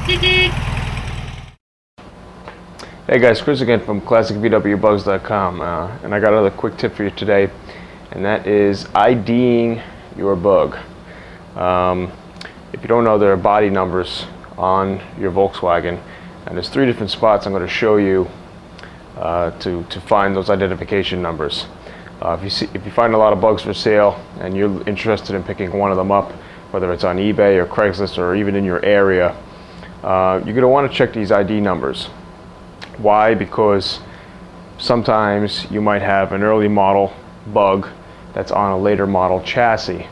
Hey guys, Chris again from classicvwbugs.com, and I got another quick tip for you today, and that is IDing your bug. If you don't know, there are body numbers on your Volkswagen, and there's 3 different spots I'm going to show you to find those identification numbers. If you find a lot of bugs for sale and you're interested in picking one of them up, whether it's on eBay or Craigslist or even in your area, you're going to want to check these ID numbers. Why? Because sometimes you might have an early model bug that's on a later model chassis.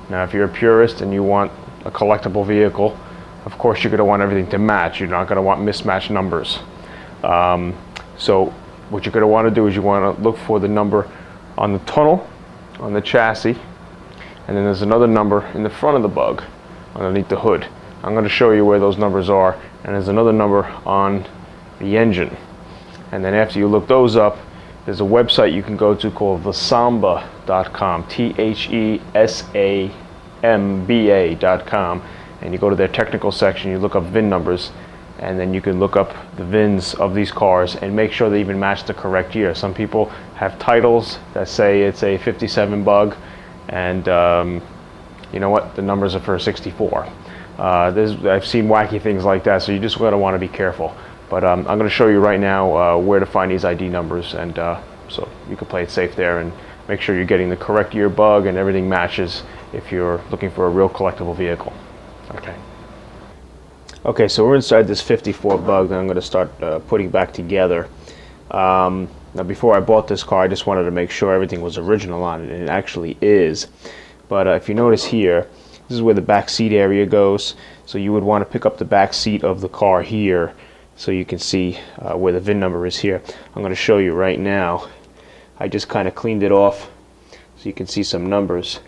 Now, if you're a purist and you want a collectible vehicle, of course you're going to want everything to match. You're not going to want mismatched numbers. So what you're going to want to do is you want to look for the number on the tunnel, on the chassis, and then there's another number in the front of the bug, underneath the hood. I'm going to show you where those numbers are, and there's another number on the engine. And then after you look those up, there's a website you can go to called thesamba.com, THESAMBA.com, and you go to their technical section, you look up VIN numbers, and then you can look up the VINs of these cars and make sure they even match the correct year. Some people have titles that say it's a 57 bug, and you know what, the numbers are for 64. I've seen wacky things like that, so you just gotta want to be careful. But I'm going to show you right now where to find these ID numbers, and so you can play it safe there and make sure you're getting the correct year bug and everything matches if you're looking for a real collectible vehicle. Okay, so we're inside this 54 bug that I'm going to start putting back together. Now, before I bought this car, I just wanted to make sure everything was original on it, and it actually is. But if you notice here, this is where the back seat area goes. So you would want to pick up the back seat of the car here, so you can see where the VIN number is here. I'm going to show you right now. I just kind of cleaned it off so you can see some numbers.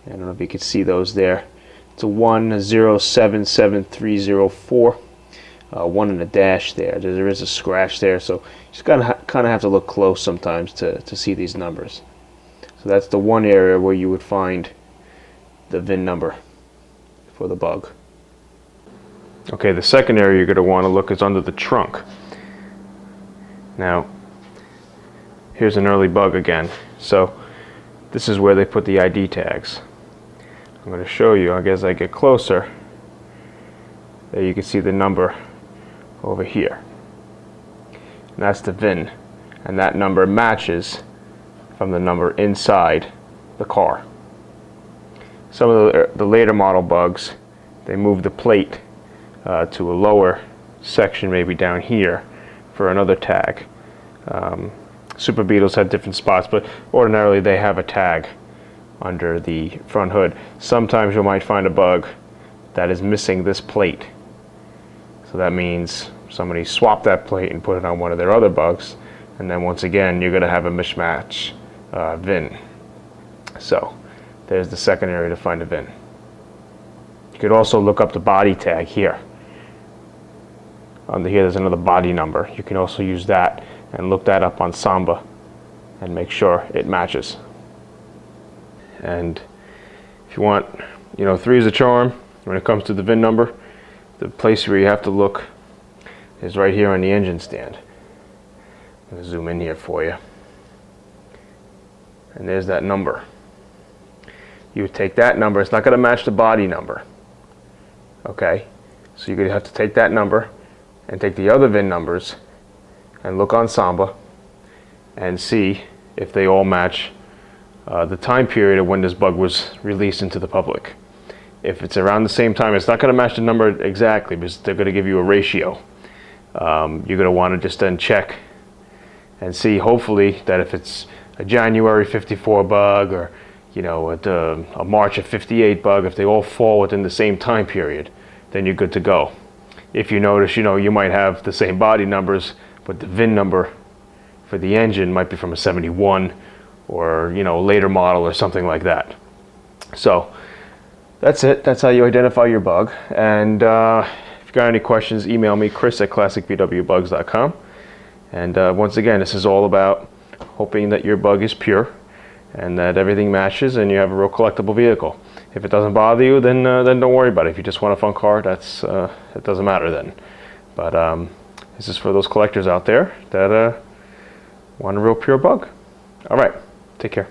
I don't know if you can see those there. It's a 1077304. 1 in the dash there. There is a scratch there, so you just kind of have to look close sometimes to see these numbers. So that's the one area where you would find the VIN number for the bug. Okay, the second area you're going to want to look is under the trunk. Now, here's an early bug again. So this is where they put the ID tags. I'm going to show you, I guess I get closer. There you can see the number over here. And that's the VIN. And that number matches from the number inside the car. Some of the later model bugs, they move the plate to a lower section, maybe down here, for another tag. Super Beetles have different spots, but ordinarily they have a tag under the front hood. Sometimes you might find a bug that is missing this plate. So that means somebody swapped that plate and put it on one of their other bugs, and then once again you're going to have a mismatch VIN. So there's the second area to find a VIN. You could also look up the body tag here. Under here there's another body number. You can also use that and look that up on Samba and make sure it matches. And if you want, 3 is a charm when it comes to the VIN number. The place where you have to look is right here on the engine stand. I'm going to zoom in here for you. And there's that number. You would take that number. It's not going to match the body number. Okay? So you're going to have to take that number and take the other VIN numbers and look on Samba and see if they all match the time period of when this bug was released into the public. If it's around the same time, it's not going to match the number exactly because they're going to give you a ratio. You're going to want to just then check and see, hopefully, that if it's a January 54 bug or a March of 58 bug, if they all fall within the same time period, then you're good to go. If you notice, you might have the same body numbers, but the VIN number for the engine might be from a 71 or later model or something like that. So that's it. That's how you identify your bug. And if you got any questions, email me, chris@classicvwbugs.com. And once again, this is all about hoping that your bug is pure and that everything matches and you have a real collectible vehicle. If it doesn't bother you, then don't worry about it. If you just want a fun car, that's it doesn't matter then. But this is for those collectors out there that want a real pure bug. All right, take care.